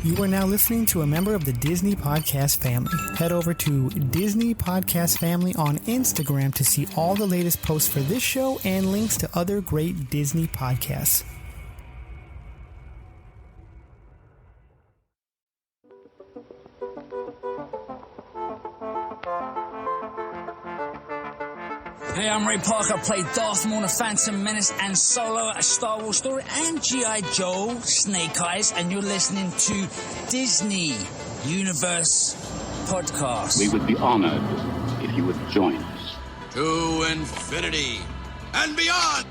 You are now listening to a member of the Disney Podcast family. Head over to Disney Podcast Family on Instagram to see all the latest posts for this show and links to other great Disney podcasts. Hey, I'm Ray Parker. I played Darth Maul in The Phantom Menace and Solo, A Star Wars Story, and G.I. Joe, Snake Eyes, and you're listening to Disney Universe Podcast. We would be honored if you would join us. To infinity and beyond!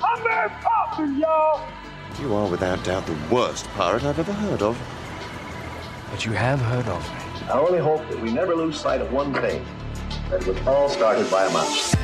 I'm Mary Poppins, y'all! You are without doubt the worst pirate I've ever heard of. But you have heard of me. I only hope that we never lose sight of one thing. That was all started by a mouse.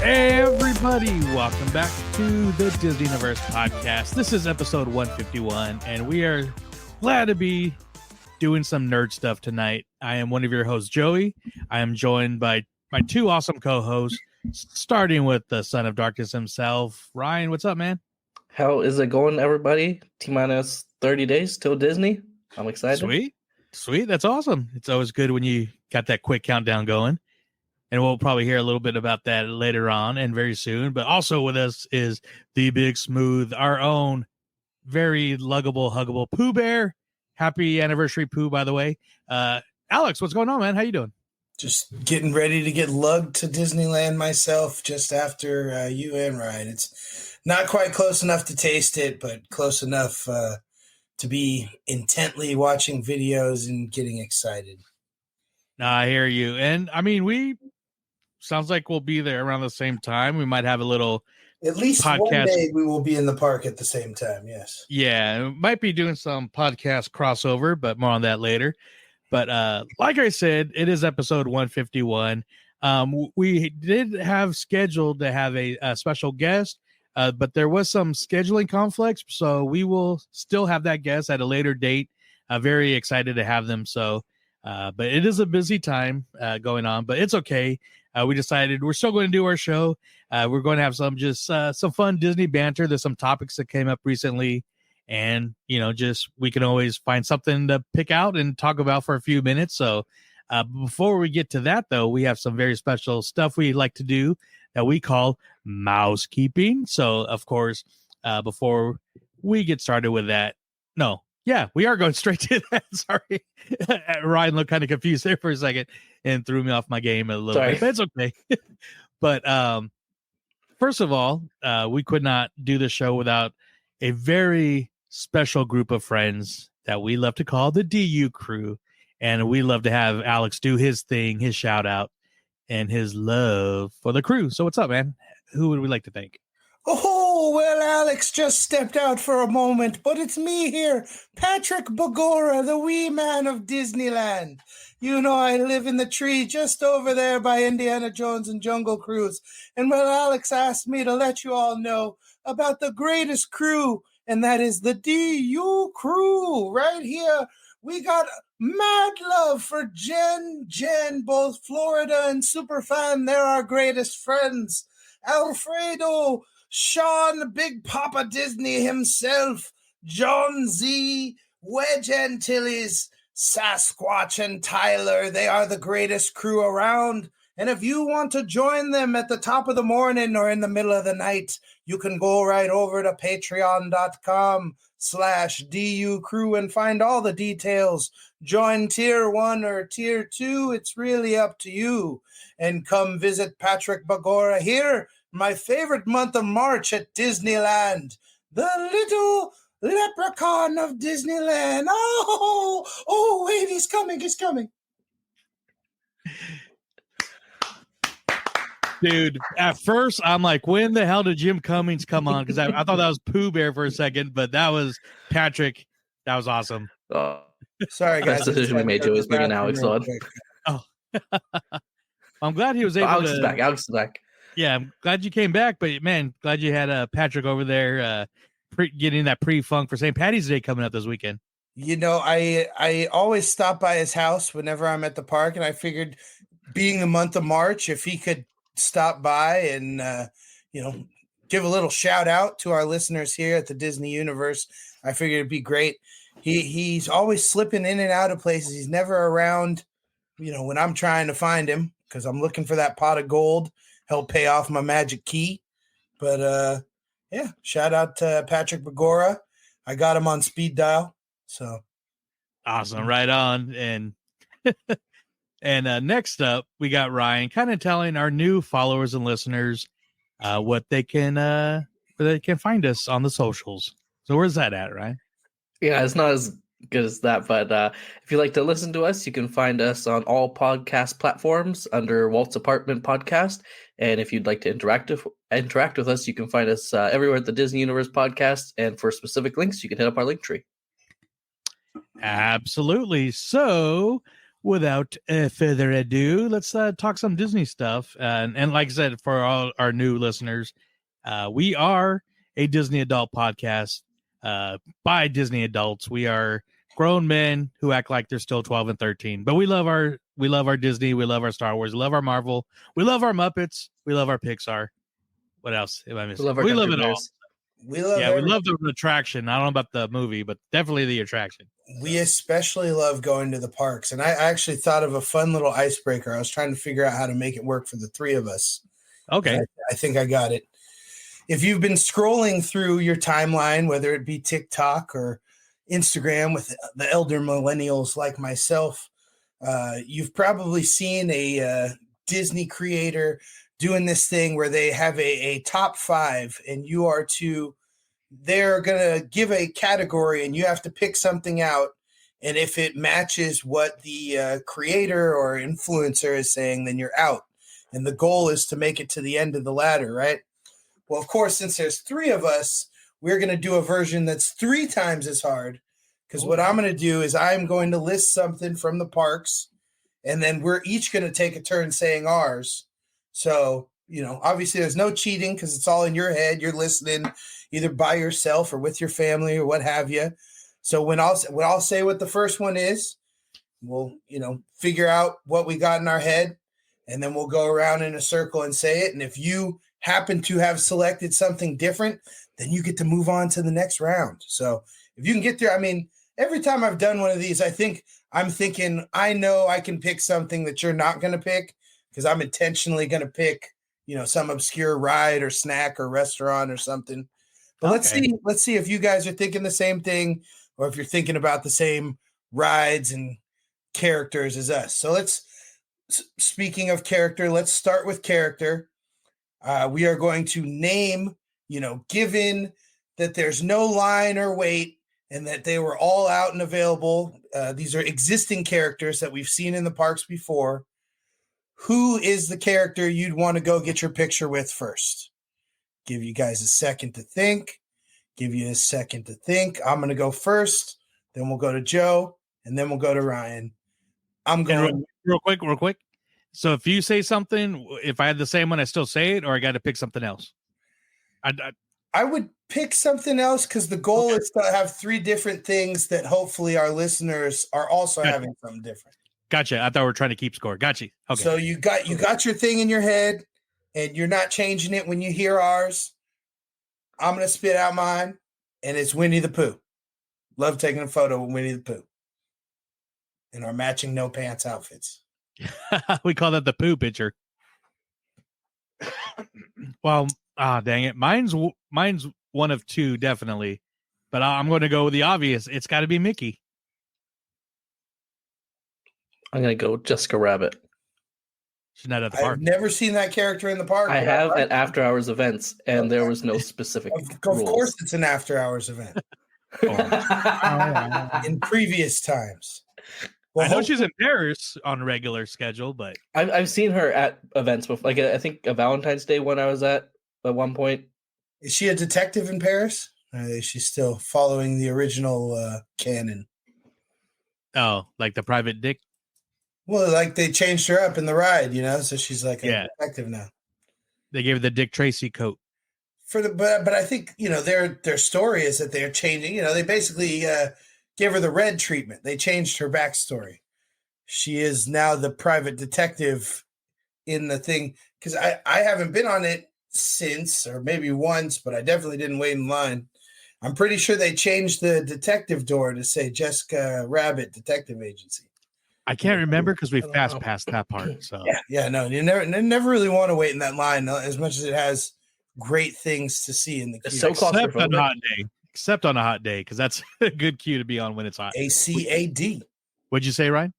Hey everybody, welcome back to the Disney Universe Podcast. This is episode 151, and we are glad to be doing some nerd stuff tonight. I am one of your hosts, Joey. I am joined by my two awesome co-hosts, starting with the Son of Darkness himself. Ryan, what's up, man? How is it going, everybody? T-minus 30 days till Disney. I'm excited. Sweet. That's awesome. It's always good when you got that quick countdown going. And we'll probably hear a little bit about that later on and very soon. But also with us is the Big Smooth, our own very luggable, huggable Pooh Bear. Happy anniversary, Pooh, by the way. Alex, what's going on, man? How you doing? Just getting ready to get lugged to Disneyland myself just after you and Ryan. It's not quite close enough to taste it, but close enough to be intently watching videos and getting excited. I hear you. And, I mean, sounds like we'll be there around the same time. We might have a little at least podcast. One day we will be in the park at the same time. Yes. Yeah. Might be doing some podcast crossover, but more on that later. But like I said, it is episode 151. We did have scheduled to have a special guest, but there was some scheduling conflicts. So we will still have that guest at a later date. Very excited to have them. So, but it is a busy time going on, but it's okay. We decided we're still going to do our show. We're going to have some fun Disney banter. There's some topics that came up recently, and just we can always find something to pick out and talk about for a few minutes. So before we get to that, though, we have some very special stuff we like to do that we call mousekeeping. So of course, before we get started with that, we are going straight to that. Sorry. Ryan looked kind of confused there for a second and threw me off my game a little bit. But it's okay. But first of all, we could not do the show without a very special group of friends that we love to call the DU crew. And we love to have Alex do his thing, his shout out, and his love for the crew. So what's up, man? Who would we like to thank? Oh, well, Alex just stepped out for a moment, but it's me here, Patrick Bagora, the wee man of Disneyland. You know, I live in the tree just over there by Indiana Jones and Jungle Cruise. And well, Alex asked me to let you all know about the greatest crew, and that is the DU crew right here. We got mad love for Jen, both Florida and Superfan. They're our greatest friends. Alfredo, Sean, Big Papa Disney himself, John Z, Wedge Antilles, Sasquatch, and Tyler. They are the greatest crew around. And if you want to join them at the top of the morning or in the middle of the night, you can go right over to patreon.com/DU crew and find all the details. Join tier 1 or tier 2. It's really up to you. And come visit Patrick Bagora here, my favorite month of March at Disneyland. The little leprechaun of Disneyland. Oh, wait, he's coming. Dude, at first, I'm like, when the hell did Jim Cummings come on? Because I thought that was Pooh Bear for a second, but that was Patrick. That was awesome. Sorry, guys. That's the decision we made. Joey's bringing Alex on. Oh. I'm glad he was able Alex to. is back. Alex is back. Yeah, I'm glad you came back, but man, glad you had Patrick over there getting that pre-funk for St. Patty's Day coming up this weekend. You know, I always stop by his house whenever I'm at the park, and I figured, being the month of March, if he could stop by and give a little shout out to our listeners here at the Disney Universe, I figured it'd be great. He's always slipping in and out of places. He's never around, when I'm trying to find him, because I'm looking for that pot of gold, help pay off my magic key. But yeah, shout out to Patrick Begora. I got him on speed dial. So awesome, right on. And next up, we got Ryan, kind of telling our new followers and listeners what they can find us on the socials. So where's that at, Ryan? Yeah, it's not as good as that, but if you like to listen to us, you can find us on all podcast platforms under Walt's Apartment Podcast. And if you'd like to interact with us, you can find us everywhere at the Disney Universe Podcast. And for specific links, you can hit up our link tree. Absolutely. So without further ado, let's talk some Disney stuff. And like I said, for all our new listeners, we are a Disney adult podcast by Disney adults. We are grown men who act like they're still 12 and 13, but we love our Disney. We love our Star Wars. We love our Marvel. We love our Muppets. We love our Pixar. What else am I missing? We love it all. We love the attraction. I don't know about the movie, but definitely the attraction. We especially love going to the parks. And I actually thought of a fun little icebreaker. I was trying to figure out how to make it work for the three of us. Okay. I think I got it. If you've been scrolling through your timeline, whether it be TikTok or Instagram with the elder millennials like myself, you've probably seen a Disney creator doing this thing where they have a top 5, and they're going to give a category and you have to pick something out. And if it matches what the creator or influencer is saying, then you're out. And the goal is to make it to the end of the ladder, right? Well, of course, since there's 3 of us, we're going to do a version that's 3 times as hard. Because what I'm going to do is I'm going to list something from the parks, and then we're each going to take a turn saying ours. So, obviously there's no cheating because it's all in your head. You're listening either by yourself or with your family or what have you. So when I'll say what the first one is, we'll, figure out what we got in our head, and then we'll go around in a circle and say it. And if you happen to have selected something different, then you get to move on to the next round. So if you can get there, every time I've done one of these, I'm thinking, I know I can pick something that you're not going to pick, because I'm intentionally going to pick, some obscure ride or snack or restaurant or something. But let's see if you guys are thinking the same thing, or if you're thinking about the same rides and characters as us. So speaking of character, let's start with character. We are going to name, given that there's no line or wait and that they were all out and available. These are existing characters that we've seen in the parks before. Who is the character you'd want to go get your picture with first? Give you guys a second to think. I'm going to go first. Then we'll go to Joe, and then we'll go to Ryan. I'm going real quick. So if you say something, if I had the same one, I still say it, or I got to pick something else? I would pick something else, because the goal is to have 3 different things that hopefully our listeners are also having something different. Gotcha. I thought we were trying to keep score. Gotcha. Okay. So you got your thing in your head, and you're not changing it when you hear ours. I'm going to spit out mine, and it's Winnie the Pooh. Love taking a photo with Winnie the Pooh in our matching no pants outfits. We call that the poo picture. Well, dang it. Mine's one of 2, definitely. But I'm going to go with the obvious. It's got to be Mickey. I'm going to go Jessica Rabbit. She's not at the park. I've never seen that character in the park. I have at after hours events, and there was no specific Of course it's an after hours event. In previous times. Well, I know she's in Paris on a regular schedule, but I've seen her at events before. Like, I think a Valentine's Day one I was at one point. Is she a detective in Paris? Or is she still following the original canon? Oh, like the private dick? Well, like they changed her up in the ride, so she's like a detective now. They gave her the Dick Tracy coat. But I think their story is that they're changing. They basically gave her the red treatment. They changed her backstory. She is now the private detective in the thing, because I haven't been on it since, or maybe once, but I definitely didn't wait in line. I'm pretty sure they changed the detective door to say Jessica Rabbit Detective Agency. I can't remember because we fast passed that part. So no, you never really want to wait in that line as much as it has great things to see in the queue. So except on a hot day. Except on a hot day, because that's a good queue to be on when it's hot. ACAD. What'd you say, Ryan?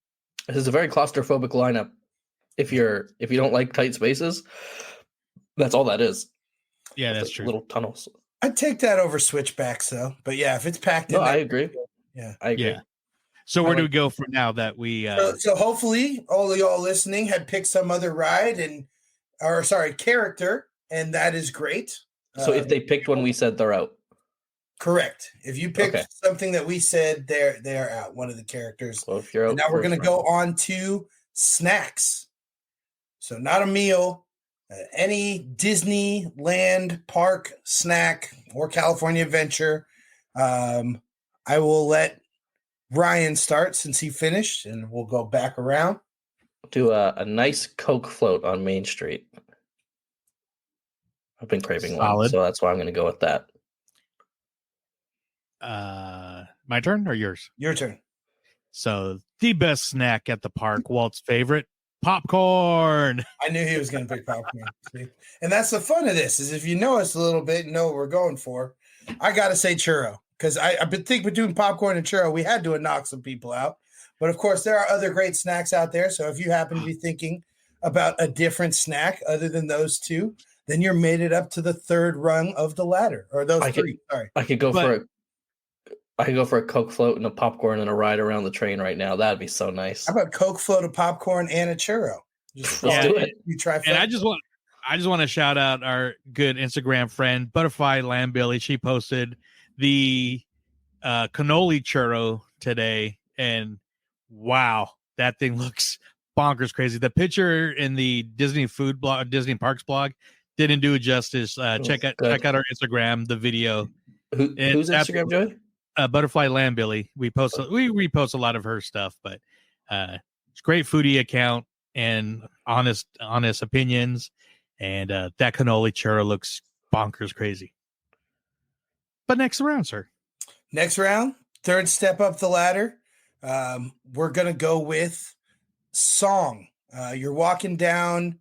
This is a very claustrophobic lineup. If you don't like tight spaces, that's all that is. Yeah, that's true. Little tunnels. I'd take that over switchbacks though. But yeah, if it's packed in, I agree. Yeah, I agree. Yeah. So where do we go from now that we? So hopefully all of y'all listening had picked some other character, and that is great. So if they picked one we said, they're out. Correct. If you picked something that we said, they're out. One of the characters. Well, if you're out, and now we're going to go on to snacks. So not a meal, any Disneyland park snack or California adventure. I will let Ryan start since he finished, and we'll go back around. Do a nice Coke float on Main Street. I've been craving one, so that's why I'm going to go with that. My turn or yours? Your turn. So the best snack at the park, Walt's favorite, popcorn. I knew he was going to pick popcorn. And that's the fun of this, is if you know us a little bit and know what we're going for, I got to say churro. Because I've been thinking between popcorn and churro, we had to knock some people out. But of course, there are other great snacks out there. So if you happen to be thinking about a different snack other than those two, then you're made it up to the third rung of the ladder, or those three. Sorry, I could go for a Coke float and a popcorn and a ride around the train right now. That'd be so nice. How about Coke float, a popcorn, and a churro? Let's do it. You try. And I just want to shout out our good Instagram friend, Butterfly Lamb Billy. She posted the cannoli churro today, and wow, that thing looks bonkers crazy. The picture in the Disney food blog, Disney Parks blog, didn't do it justice. Check out our Instagram, the video. Who's Instagram, Joey? Butterfly Lamb Billy. We repost a lot of her stuff, but it's a great foodie account and honest opinions. And that cannoli churro looks bonkers crazy. But next round, sir. Next round, third step up the ladder. We're gonna go with song. You're walking down.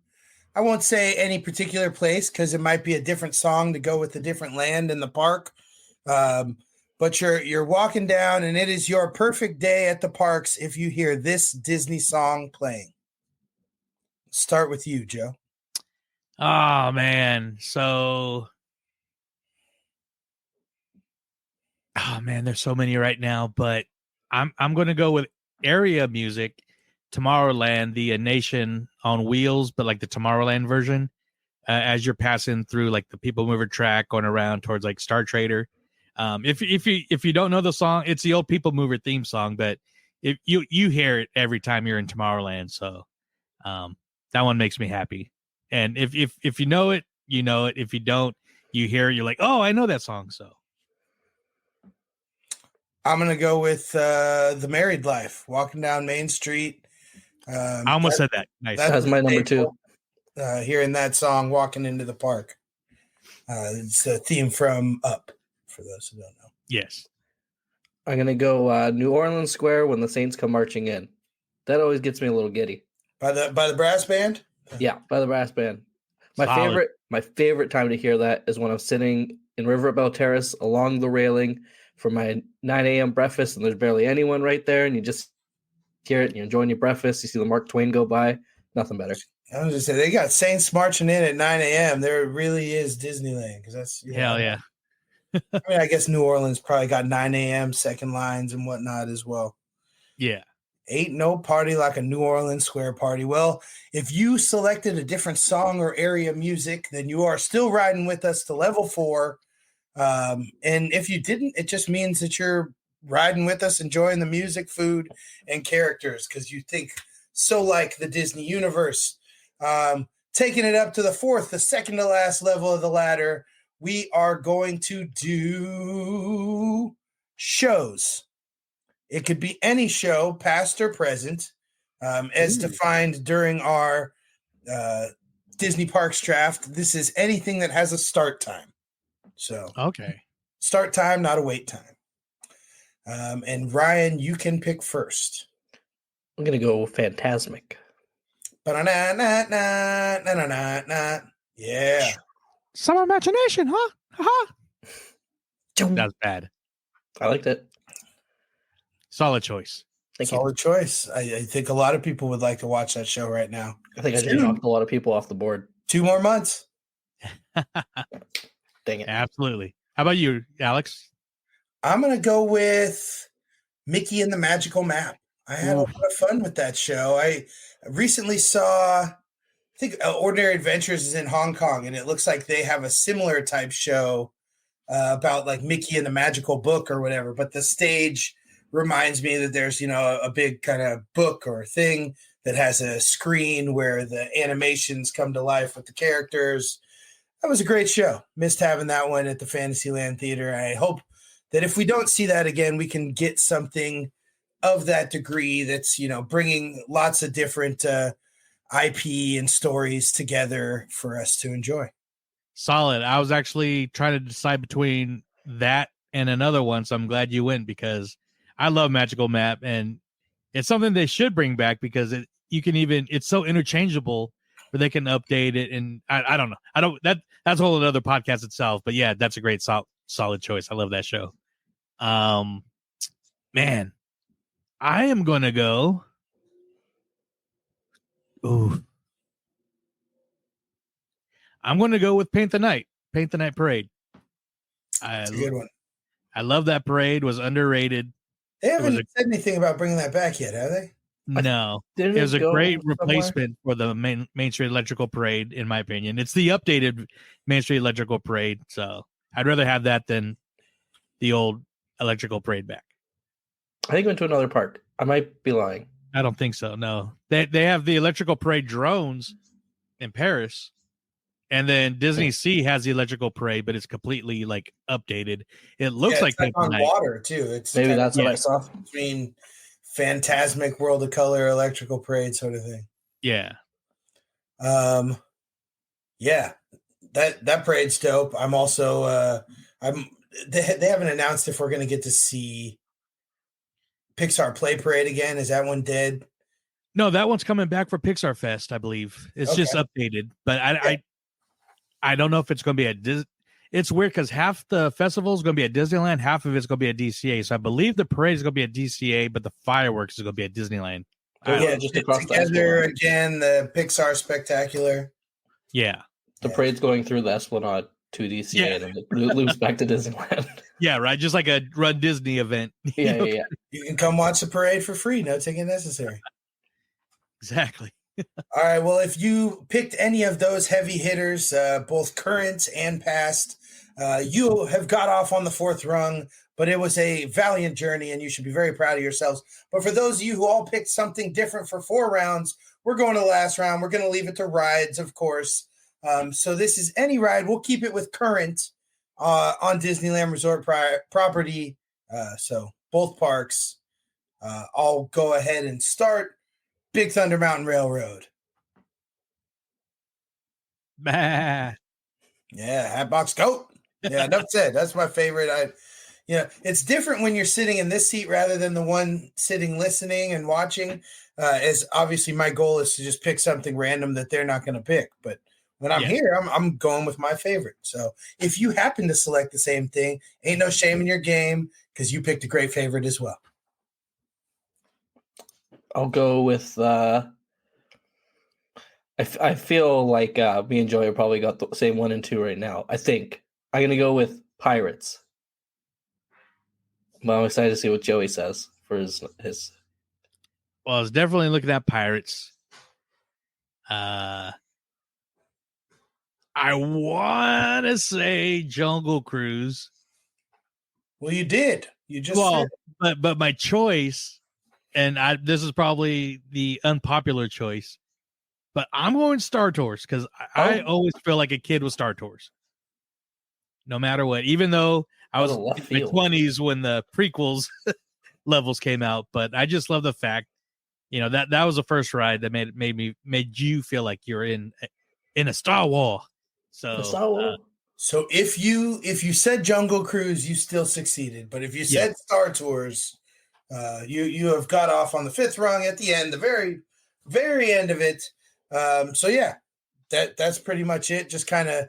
I won't say any particular place because it might be a different song to go with a different land in the park. But you're walking down, and it is your perfect day at the parks if you hear this Disney song playing. Start with you, Joe. Oh man, there's so many right now, but I'm going to go with area music. Tomorrowland, the Nation on Wheels, but like the Tomorrowland version. As you're passing through like the People Mover track, going around towards like Star Trader. If you don't know the song, it's the old People Mover theme song, but if you hear it every time you're in Tomorrowland, so that one makes me happy. And if you know it, you know it. If you don't, you hear it, you're like, oh, I know that song. So I'm gonna go with The Married Life, walking down Main Street. I almost said that. Nice. That's my number two. Hearing that song, walking into the park. It's a theme from Up, for those who don't know. Yes. I'm going to go New Orleans Square when the Saints come marching in. That always gets me a little giddy. By the brass band? Yeah, by the brass band. My favorite time to hear that is when I'm sitting in Riverboat Terrace along the railing for my 9 a.m. breakfast, and there's barely anyone right there, and you just hear it, and you're enjoying your breakfast. You see the Mark Twain go by. Nothing better. I was just saying, they got Saints marching in at 9 a.m. There really is Disneyland, because that's hell yeah. I mean, I guess New Orleans probably got 9 a.m. second lines and whatnot as well. Yeah. Ain't no party like a New Orleans Square party. Well, if you selected a different song or area music, then you are still riding with us to level 4. And if you didn't, it just means that you're riding with us, enjoying the music, food, and characters because you think so like the Disney universe. taking it up to the fourth, the second to last level of the ladder, we are going to do shows. It could be any show, past or present, as defined during our Disney Parks draft. This is anything that has a start time. So, okay, start time, not a wait time. And Ryan, you can pick first. I'm gonna go Phantasmic. Yeah. Some imagination, huh? Ha. That's bad. I liked it. Solid choice. Solid choice. I think a lot of people would like to watch that show right now. I think I just knocked a lot of people off the board. 2 more months. Dang it. Absolutely. How about you, Alex? I'm going to go with Mickey and the Magical Map. I had a lot of fun with that show. I recently saw, I think Ordinary Adventures is in Hong Kong, and it looks like they have a similar type show about like Mickey and the Magical Book or whatever. But the stage reminds me that there's, a big kind of book or thing that has a screen where the animations come to life with the characters. That was a great show. Missed having that one at the Fantasyland Theater. I hope that if we don't see that again, we can get something of that degree that's, bringing lots of different IP and stories together for us to enjoy. Solid. I was actually trying to decide between that and another one, so I'm glad you went because I love Magical Map, and it's something they should bring back because it's so interchangeable where they can update it. And I don't know. That's a whole another podcast itself, but yeah, that's a great solid choice. I love that show. Man, I am going to go. Ooh. I'm going to go with Paint the Night Parade. That's a good one. I love that parade. Was underrated. They haven't said anything about bringing that back yet, have they? No, it was a great replacement for the Main Street Electrical Parade, in my opinion. It's the updated Main Street Electrical Parade, so I'd rather have that than the old Electrical Parade back. I think it went to another park. I might be lying. I don't think so. No, they have the Electrical Parade drones in Paris, and then Disney Sea has the Electrical Parade, but it's completely like updated. It looks like on water too. It's maybe that's what I saw. Between Phantasmic World of Color Electrical Parade sort of thing. Yeah. Yeah. That parade's dope. I'm also they haven't announced if we're going to get to see Pixar Play Parade again. Is that one dead? No, that one's coming back for Pixar Fest, I believe. It's just updated, but I don't know if it's going to be it's weird because half the festival is going to be at Disneyland, half of it's going to be at DCA. So I believe the parade is going to be at DCA, but the fireworks is going to be at Disneyland. Just across together again, the Pixar Spectacular. Yeah, the parade's going through the Esplanade to DCA and then it loops back to Disneyland. Yeah, right. Just like a Run Disney event. Yeah. You can come watch the parade for free. No ticket necessary. Exactly. All right. Well, if you picked any of those heavy hitters, both current and past, you have got off on the fourth rung, but it was a valiant journey and you should be very proud of yourselves. But for those of you who all picked something different for 4 rounds, we're going to the last round. We're going to leave it to rides, of course. So this is any ride. We'll keep it with current on Disneyland Resort property. So both parks. I'll go ahead and start. Big Thunder Mountain Railroad. Bah. Yeah, Hatbox Goat. Yeah, enough said. That's my favorite. It's different when you're sitting in this seat rather than the one sitting listening and watching. As obviously my goal is to just pick something random that they're not going to pick. But when I'm here, I'm going with my favorite. So if you happen to select the same thing, ain't no shame in your game because you picked a great favorite as well. I'll go with I feel like me and Joey probably got the same 1 and 2 right now. I think I'm gonna go with Pirates. But I'm excited to see what Joey says for his. Well, I was definitely looking at Pirates. I want to say Jungle Cruise. Well, you did. You just said. but my choice, and this is probably the unpopular choice. but I'm going Star Tours because I always feel like a kid with Star Tours. No matter what, even though I was in my 20s when the prequels levels came out, but I just love the fact, that was the first ride that made you feel like you're in a Star Wars. So, so if you said Jungle Cruise, you still succeeded, but if you said Star Tours, you have got off on the fifth rung at the end, the very, very end of it. So yeah, that's pretty much it. Just kind of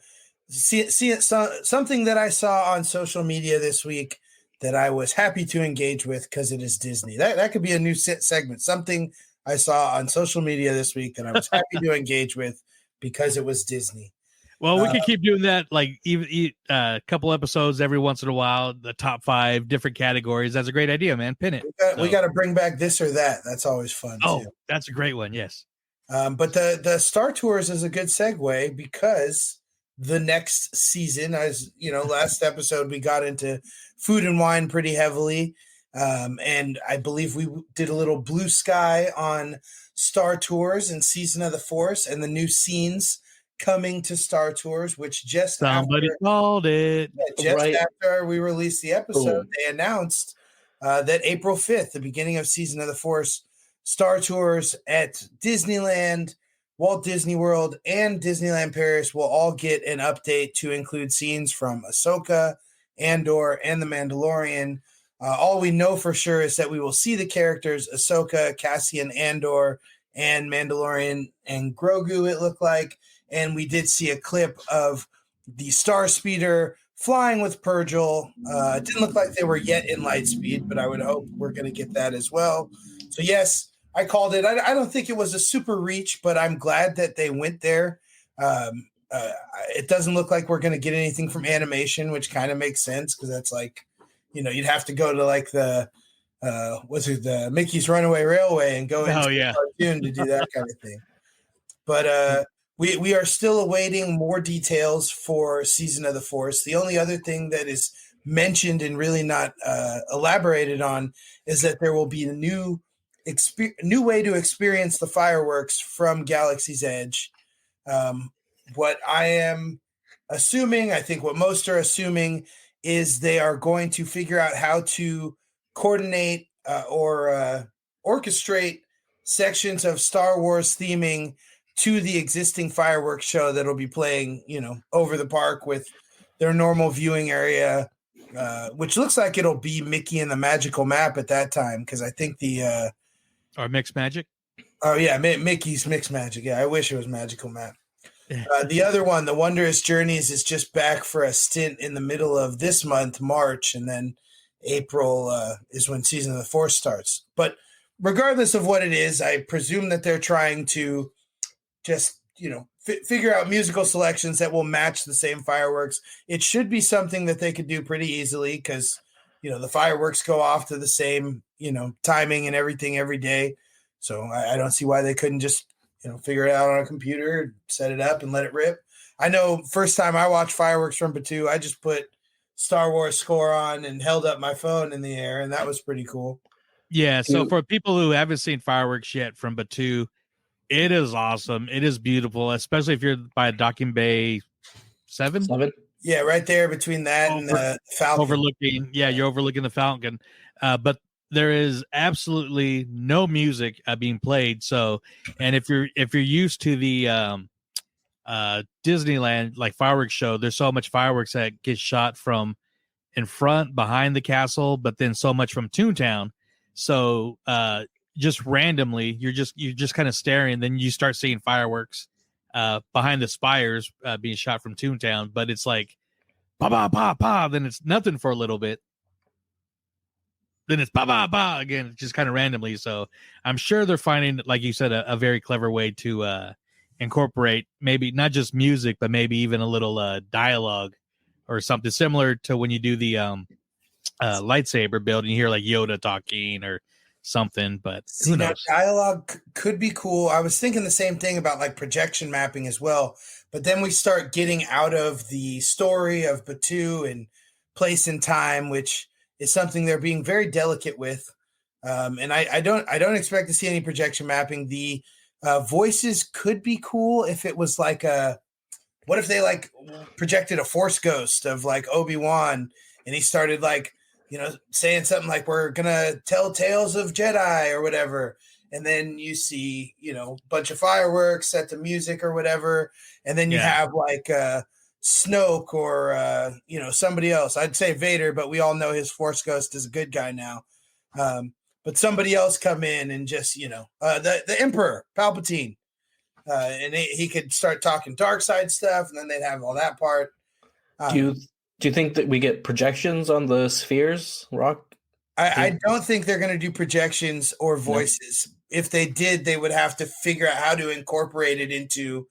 see it. Something that I saw on social media this week that I was happy to engage with because it is Disney. That could be a new segment. Something I saw on social media this week that I was happy to engage with because it was Disney. Well, we could keep doing that, like even a couple episodes every once in a while. The top 5 different categories. That's a great idea, man. Pin it. We got to bring back this or that. That's always fun. Oh, too. That's a great one. Yes. But the Star Tours is a good segue because the next season, as you know, last episode we got into Food and Wine pretty heavily, and I believe we did a little Blue Sky on Star Tours and Season of the Force and the new scenes coming to Star Tours, which somebody called it. After we released the episode, they announced that April 5th, the beginning of Season of the Force, Star Tours at Disneyland, Walt Disney World, and Disneyland Paris will all get an update to include scenes from Ahsoka, Andor, and The Mandalorian. All we know for sure is that we will see the characters Ahsoka, Cassian Andor, and Mandalorian and Grogu, it looked like. And we did see a clip of the Star Speeder flying with Purrgil. It didn't look like they were yet in light speed, but I would hope we're going to get that as well. So, yes, I called it. I don't think it was a super reach, but I'm glad that they went there. It doesn't look like we're going to get anything from animation, which kind of makes sense because that's like, you'd have to go to like the Mickey's Runaway Railway and go into the cartoon to do that kind of thing. But we are still awaiting more details for Season of the Force. The only other thing that is mentioned and really not elaborated on is that there will be a new way to experience the fireworks from Galaxy's Edge. What I am assuming, I think what most are assuming, is they are going to figure out how to coordinate or orchestrate sections of Star Wars theming to the existing fireworks show that'll be playing, over the park with their normal viewing area, which looks like it'll be Mickey and the Magical Map at that time, because I think or Mixed Magic. Oh yeah, Mickey's Mixed Magic. Yeah, I wish it was Magical Map. The other one, the Wondrous Journeys, is just back for a stint in the middle of this month, March, and then April is when Season of the Force starts. But regardless of what it is, I presume that they're trying to just, figure out musical selections that will match the same fireworks. It should be something that they could do pretty easily because, the fireworks go off to the same, timing and everything every day. So I don't see why they couldn't just, figure it out on a computer, set it up and let it rip. I know first time I watched fireworks from Batuu, I just put Star Wars score on and held up my phone in the air, and that was pretty cool. Yeah, so for people who haven't seen fireworks yet from Batuu, it is awesome. It is beautiful, especially if you're by Docking Bay 7. Yeah, right there between that and the Falcon. You're overlooking the Falcon. But there is absolutely no music being played. So, and if you're used to the Disneyland like fireworks show, there's so much fireworks that gets shot from in front, behind the castle, but then so much from Toontown. So, just randomly, you're just kind of staring. Then you start seeing fireworks behind the spires being shot from Toontown, but it's like pa pa pa pa. Then it's nothing for a little bit. Then it's pa pa pa again, just kind of randomly. So I'm sure they're finding, like you said, a very clever way to incorporate maybe not just music, but maybe even a little dialogue or something similar to when you do the lightsaber build and you hear like Yoda talking or something. But who knows? Dialogue could be cool. I was thinking the same thing about like projection mapping as well. But then we start getting out of the story of Batuu and place and time, which is something they're being very delicate with. And I don't expect to see any projection mapping. The Voices could be cool if it was like what if they like projected a Force ghost of like Obi-Wan and he started like, saying something like, we're going to tell tales of Jedi or whatever. And then you see, a bunch of fireworks, set to music or whatever. And then you have like Snoke or, somebody else. I'd say Vader, but we all know his Force ghost is a good guy now. But somebody else come in and just, the Emperor, Palpatine. And he could start talking dark side stuff, and then they'd have all that part. Do you think that we get projections on the spheres, Rock? I don't think they're going to do projections or voices. No. If they did, they would have to figure out how to incorporate it into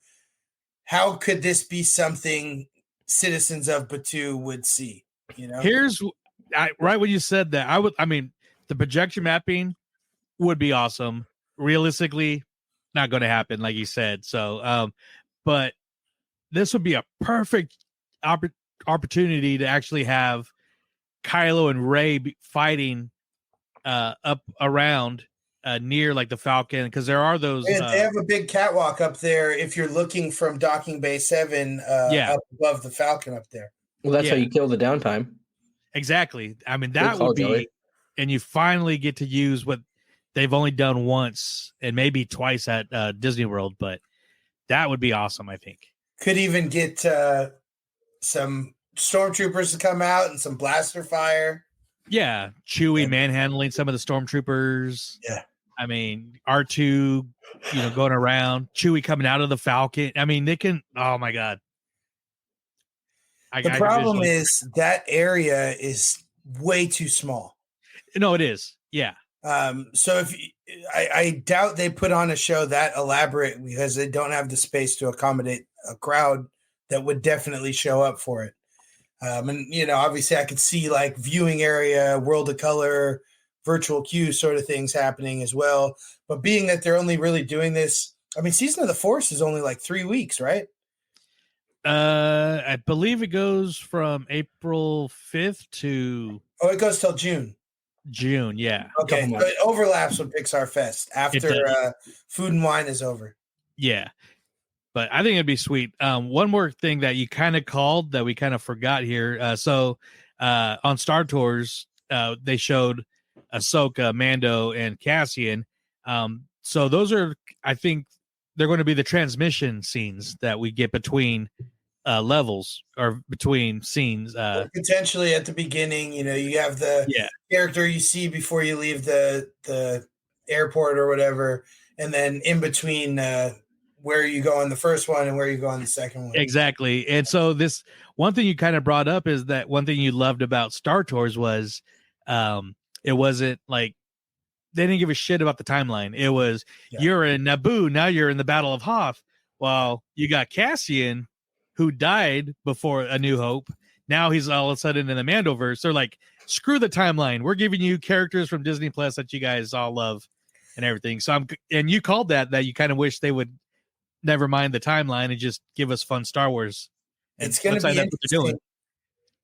how could this be something citizens of Batuu would see. Here's right when you said that, the projection mapping would be awesome. Realistically, not going to happen, like you said. So, but this would be a perfect opportunity to actually have Kylo and Rey fighting up around near like the Falcon, because there are those. They have a big catwalk up there. If you're looking from Docking Bay 7, up above the Falcon up there. Well, that's how you kill the downtime. Exactly. I mean, that would be, Joey. And you finally get to use what they've only done once and maybe twice at Disney World, but that would be awesome, I think. Could even get some stormtroopers to come out and some blaster fire. Yeah, Chewie manhandling some of the stormtroopers. Yeah. I mean, R2, going around, Chewie coming out of the Falcon. I mean, they can, oh my God. The problem is that area is way too small. No, it is. Yeah. So if I doubt they put on a show that elaborate because they don't have the space to accommodate a crowd that would definitely show up for it. And obviously I could see like viewing area, world of color, virtual queue sort of things happening as well. But being that they're only really doing this, Season of the Force is only like 3 weeks, right? I believe it goes from April 5th to. Oh, it goes till June. Yeah. Okay, so it overlaps with Pixar Fest after Food and Wine is over. Yeah, but I think it'd be sweet. One more thing that you kind of called that we kind of forgot here. So on Star Tours, they showed Ahsoka, Mando, and Cassian. So those are, I think, they're going to be the transmission scenes that we get between levels or between scenes. Potentially at the beginning, you have the character you see before you leave the airport or whatever, and then in between where you go on the first one and where you go on the second one. Exactly. And so this one thing you kind of brought up is that one thing you loved about Star Tours was it wasn't like they didn't give a shit about the timeline. It was you're in Naboo, now you're in the Battle of Hoth. Well, you got Cassian, who died before A New Hope. Now he's all of a sudden in the Mandoverse. They're like, screw the timeline. We're giving you characters from Disney Plus that you guys all love and everything. So and you called that you kind of wish they would never mind the timeline and just give us fun Star Wars. And it's going to be interesting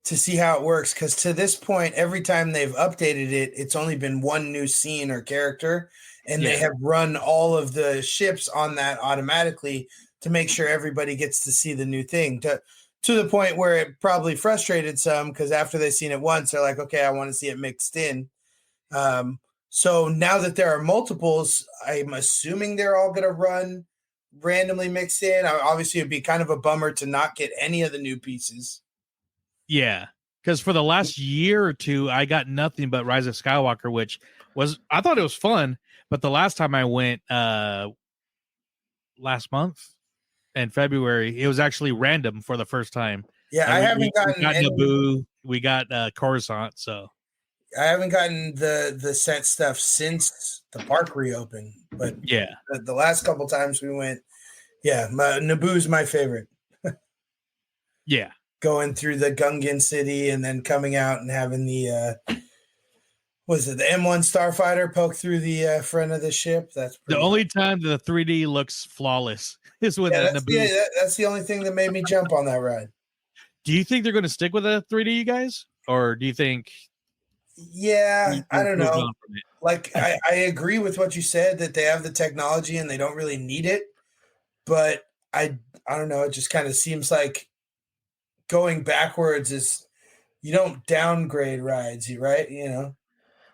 to see how it works, because to this point, every time they've updated it, it's only been one new scene or character, and they have run all of the ships on that automatically to make sure everybody gets to see the new thing, to the point where it probably frustrated some, because after they've seen it once, they're like, okay, I want to see it mixed in. So now that there are multiples, I'm assuming they're all going to run randomly mixed in. Obviously, it'd be kind of a bummer to not get any of the new pieces. Yeah, because for the last year or two, I got nothing but Rise of Skywalker, which was, I thought it was fun, but the last time I went last month in February, it was actually random for the first time. Yeah, I haven't gotten we got Naboo, we got Coruscant, so I haven't gotten the set stuff since the park reopened. But yeah, the last couple times we went, Naboo's my favorite. Yeah. Going through the Gungan city and then coming out and having the the M1 Starfighter poke through the front of the ship. That's the only time the 3D looks flawless is with Naboo. That's the only thing that made me jump on that ride. Do you think they're going to stick with a 3D, you guys, or do you think Yeah, I don't moved know. on from it. Like, I agree with what you said that they have the technology and they don't really need it. But I don't know. It just kind of seems like going backwards is you don't downgrade rides, right? You know,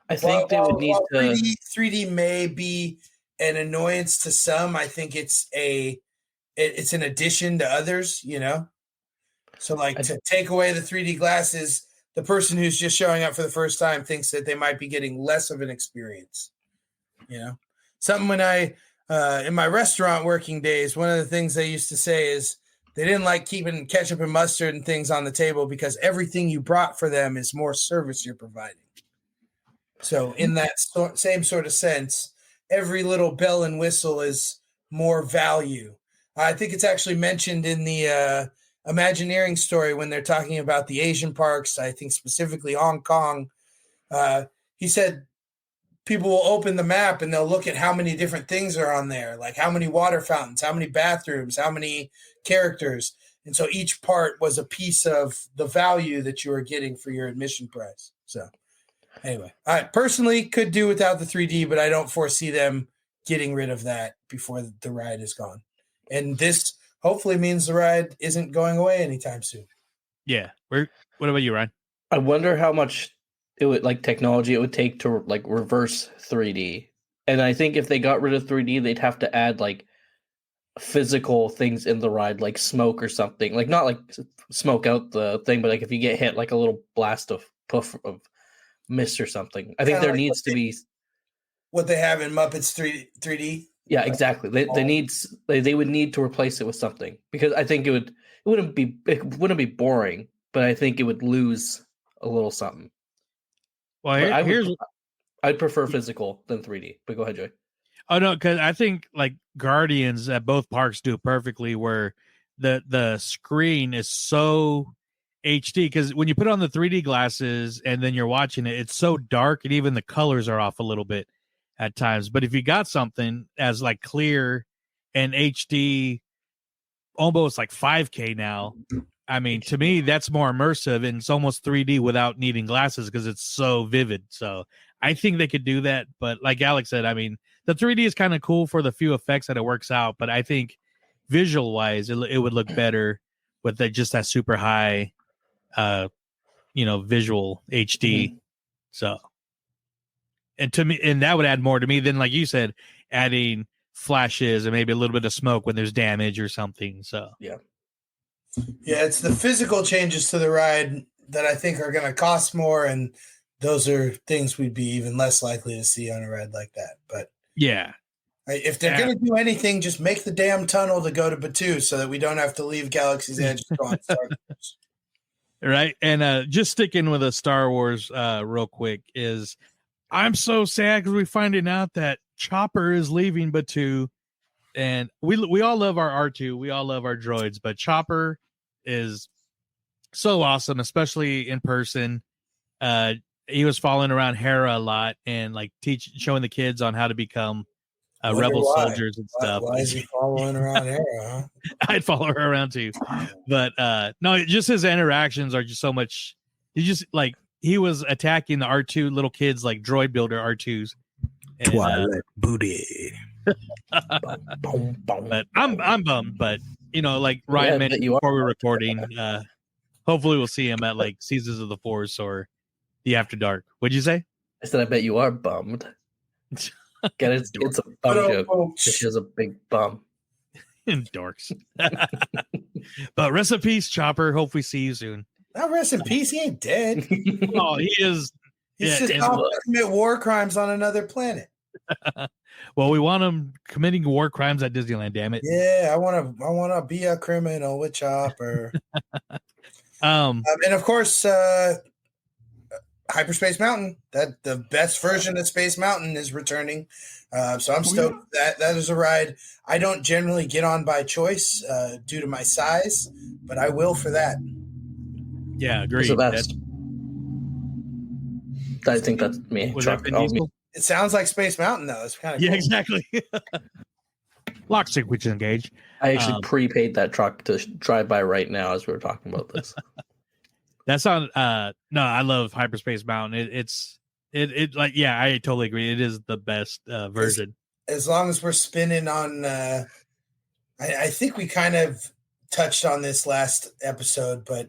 I think they would need while to. 3D may be an annoyance to some, I think it's an addition to others. You know, so like to take away the 3D glasses, the person who's just showing up for the first time thinks that they might be getting less of an experience. You know, something when I in my restaurant working days, one of the things they used to say is they didn't like keeping ketchup and mustard and things on the table because everything you brought for them is more service you're providing. So in that same sort of sense, every little bell and whistle is more value. I think it's actually mentioned in the Imagineering story when they're talking about the Asian parks, I think specifically Hong Kong. He said people will open the map and they'll look at how many different things are on there, like how many water fountains, how many bathrooms, how many characters. And so each part was a piece of the value that you were getting for your admission price. So anyway, I personally could do without the 3D, but I don't foresee them getting rid of that before the ride is gone. And this hopefully means the ride isn't going away anytime soon. Yeah. What about you, Ryan? I wonder how much it would technology it would take to like reverse 3D. And I think if they got rid of 3D, they'd have to add like physical things in the ride, like smoke or something. Like not like smoke out the thing, but like if you get hit, like a little blast of puff of mist or something. I think there needs to be what they have in Muppets 3D. Yeah, exactly. They would need to replace it with something because I think it wouldn't be boring, but I think it would lose a little something. Well, I'd prefer physical than 3D. But go ahead, Joy. Oh no, because I think like Guardians at both parks do it perfectly, where the screen is so HD. Because when you put on the 3D glasses and then you're watching it, it's so dark and even the colors are off a little bit at times. But if you got something as like clear and HD, almost like 5K now, I mean, to me that's more immersive and it's almost 3D without needing glasses because it's so vivid. So I think they could do that. But like Alex said, I mean, the 3D is kind of cool for the few effects that it works out. But I think visual wise, it would look better with just that super high, visual HD. Mm-hmm. So. And to me, and that would add more to me than, like you said, adding flashes and maybe a little bit of smoke when there's damage or something. So yeah, it's the physical changes to the ride that I think are going to cost more, and those are things we'd be even less likely to see on a ride like that. But yeah, if they're going to do anything, just make the damn tunnel to go to Batuu so that we don't have to leave Galaxy's Edge to go on Star Wars. Right, and just sticking with a Star Wars real quick is. I'm so sad because we're finding out that Chopper is leaving Batuu, and we all love our R2, we all love our droids, but Chopper is so awesome, especially in person. He was following around Hera a lot and like showing the kids on how to become rebel soldiers and stuff. Why is he following around Hera? Huh? I'd follow her around too, but no, just his interactions are just so much. He just like. He was attacking the R2 little kids like droid builder R2s. And, Twilight booty. But I'm bummed, but like Ryan mentioned before we were recording, hopefully we'll see him at like Seasons of the Force or the After Dark. What'd you say? I said I bet you are bummed. Get it? It's a bum joke. She has a big bum. Dorks. But rest in peace, Chopper. Hope we see you soon. Not rest in peace. He ain't dead. Oh, he is. He's just commit war crimes on another planet. Well, we want him committing war crimes at Disneyland. Damn it! Yeah, I want to be a criminal with Chopper. And of course, Hyperspace Mountain. That the best version of Space Mountain is returning. So I'm stoked. That is a ride I don't generally get on by choice due to my size, but I will for that. Yeah, agreed. It's the best. I think that's me. It sounds like Space Mountain, though. It's kind of cool. Exactly. Lock sequence engaged. I actually prepaid that truck to drive by right now as we were talking about this. That's on. No, I love Hyperspace Mountain. It like yeah, I totally agree. It is the best version. As long as we're spinning on, I think we kind of touched on this last episode, but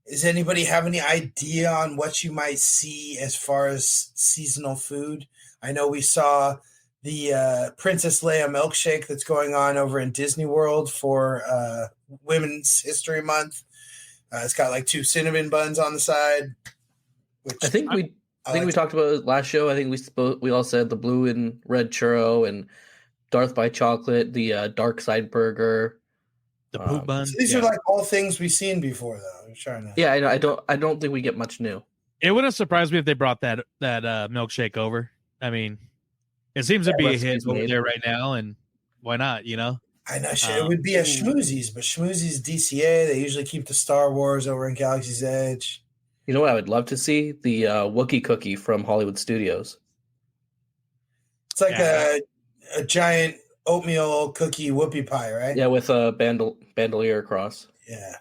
does anybody have any idea on what you might see as far as seasonal food? I know we saw the Princess Leia milkshake that's going on over in Disney World for Women's History Month. It's got like 2 cinnamon buns on the side. Which I think we talked about it last show. I think we all said the blue and red churro and Darth by chocolate, the dark side burger, the poop bun. So these are like all things we've seen before, though. I'm trying to. Yeah, I don't think we get much new. It wouldn't surprise me if they brought that milkshake over. I mean, it seems to be a hit over there right now, and why not? You know. I know it would be a Schmoozies, but Schmoozies DCA. They usually keep the Star Wars over in Galaxy's Edge. You know what I would love to see? The Wookiee cookie from Hollywood Studios. It's like a giant oatmeal cookie whoopie pie, right? Yeah, with a bandolier across. Yeah.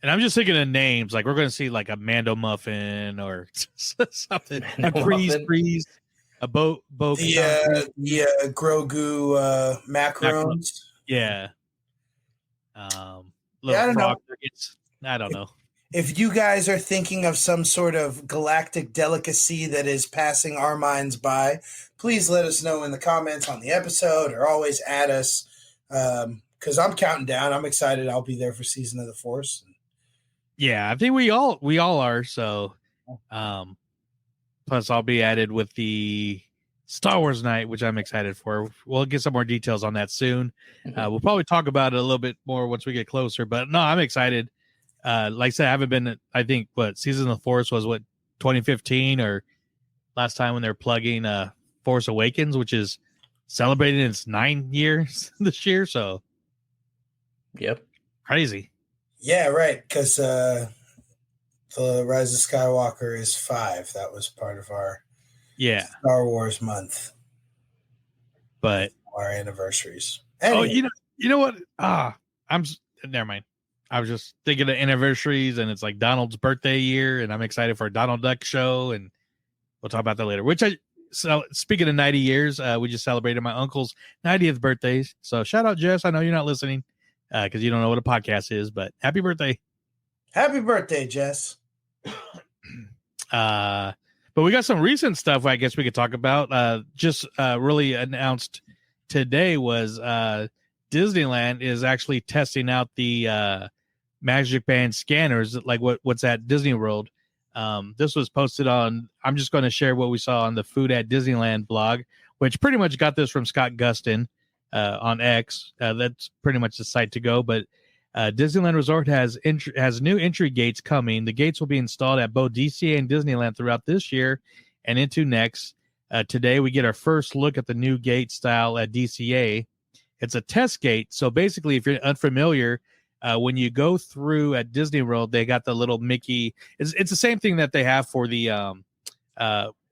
And I'm just thinking of names. Like we're going to see like a Mando muffin or something. A freeze. A boat. The Grogu macarons. Yeah. I don't know. Nuggets. I don't know. If you guys are thinking of some sort of galactic delicacy that is passing our minds by, please let us know in the comments on the episode, or always add us. Because I'm counting down. I'm excited. I'll be there for Season of the Force. Yeah, I think we all are. So, plus I'll be added with the Star Wars night, which I'm excited for. We'll get some more details on that soon. We'll probably talk about it a little bit more once we get closer. But no, I'm excited. Like I said, I haven't been. I think Season of the Force was 2015 or last time when they're plugging Force Awakens, which is celebrating its 9 years this year. So, yep, crazy. Yeah, right. Because the Rise of Skywalker is 5. That was part of our Star Wars month, but our anniversaries. Anyway. Oh, you know what? Never mind. I was just thinking of anniversaries, and it's like Donald's birthday year, and I'm excited for a Donald Duck show, and we'll talk about that later. So speaking of 90 years, we just celebrated my uncle's 90th birthday. So shout out, Jess. I know you're not listening because you don't know what a podcast is, but happy birthday. Happy birthday, Jess. But we got some recent stuff I guess we could talk about. Just really announced today was Disneyland is actually testing out the Magic Band scanners, like what's at Disney World. This was posted on, I'm just going to share what we saw on the Food at Disneyland blog, which pretty much got this from Scott Gustin on X. That's pretty much the site to go. But Disneyland Resort has new entry gates coming. The gates will be installed at both DCA and Disneyland throughout this year and into next. Today, we get our first look at the new gate style at DCA. It's a test gate. So basically, if you're unfamiliar, when you go through at Disney World, they got the little Mickey. It's the same thing that they have for the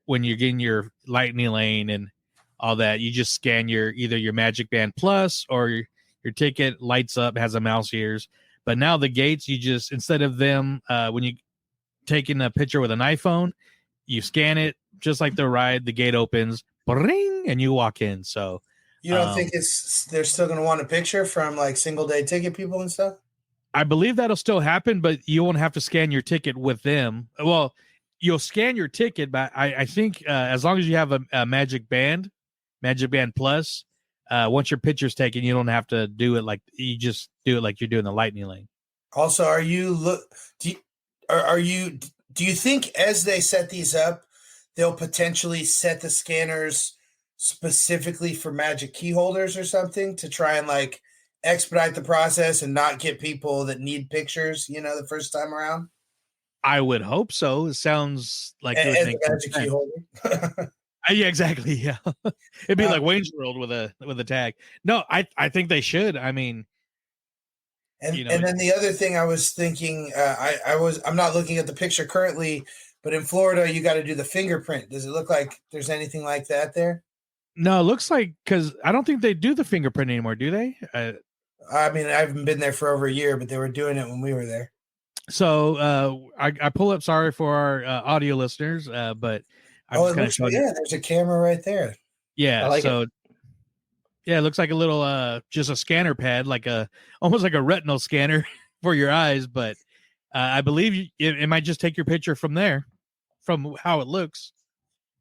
when you're getting your Lightning Lane and all that. You just scan either your Magic Band Plus or your ticket lights up, has a mouse ears. But now the gates, you just, instead of them, when you taking a picture with an iPhone, you scan it just like the ride. The gate opens, bring, and you walk in. So. You don't think they're still going to want a picture from like single day ticket people and stuff? I believe that'll still happen, but you won't have to scan your ticket with them. Well, you'll scan your ticket, but I think as long as you have a Magic Band Plus, once your picture's taken, you don't have to do it like you just do it like you're doing the Lightning Lane. Also, do you think as they set these up, they'll potentially set the scanners specifically for Magic key holders or something to try and like expedite the process and not get people that need pictures, the first time around? I would hope so. It sounds like it would make a Magic key holder. Yeah, exactly. Yeah, it'd be like Wayne's World with a tag. No, I think they should. I mean, and then the other thing I was thinking, I'm not looking at the picture currently, but in Florida you got to do the fingerprint. Does it look like there's anything like that there? No, it looks like, because I don't think they do the fingerprint anymore, do they? I mean, I haven't been there for over a year, but they were doing it when we were there. So I pull up. Sorry for our audio listeners, but I'm just kind of showing. Yeah, there's a camera right there. Yeah, I like it. Yeah, it looks like a little just a scanner pad, almost like a retinal scanner for your eyes. But I believe it might just take your picture from there, from how it looks.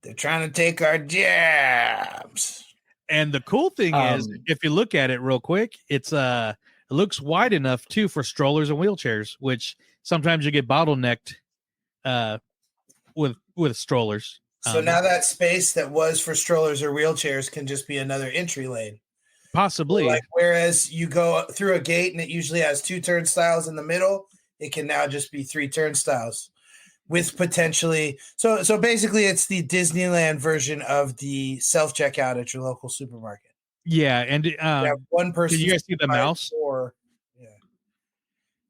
They're trying to take our jabs. And the cool thing is, if you look at it real quick, it looks wide enough too for strollers and wheelchairs, which sometimes you get bottlenecked with strollers. So now that space that was for strollers or wheelchairs can just be another entry lane. Possibly. Like, whereas you go through a gate and it usually has 2 turnstiles in the middle, it can now just be 3 turnstiles with potentially. So basically it's the Disneyland version of the self-checkout at your local supermarket. Yeah. And one person. Did you guys see the mouse? Yeah.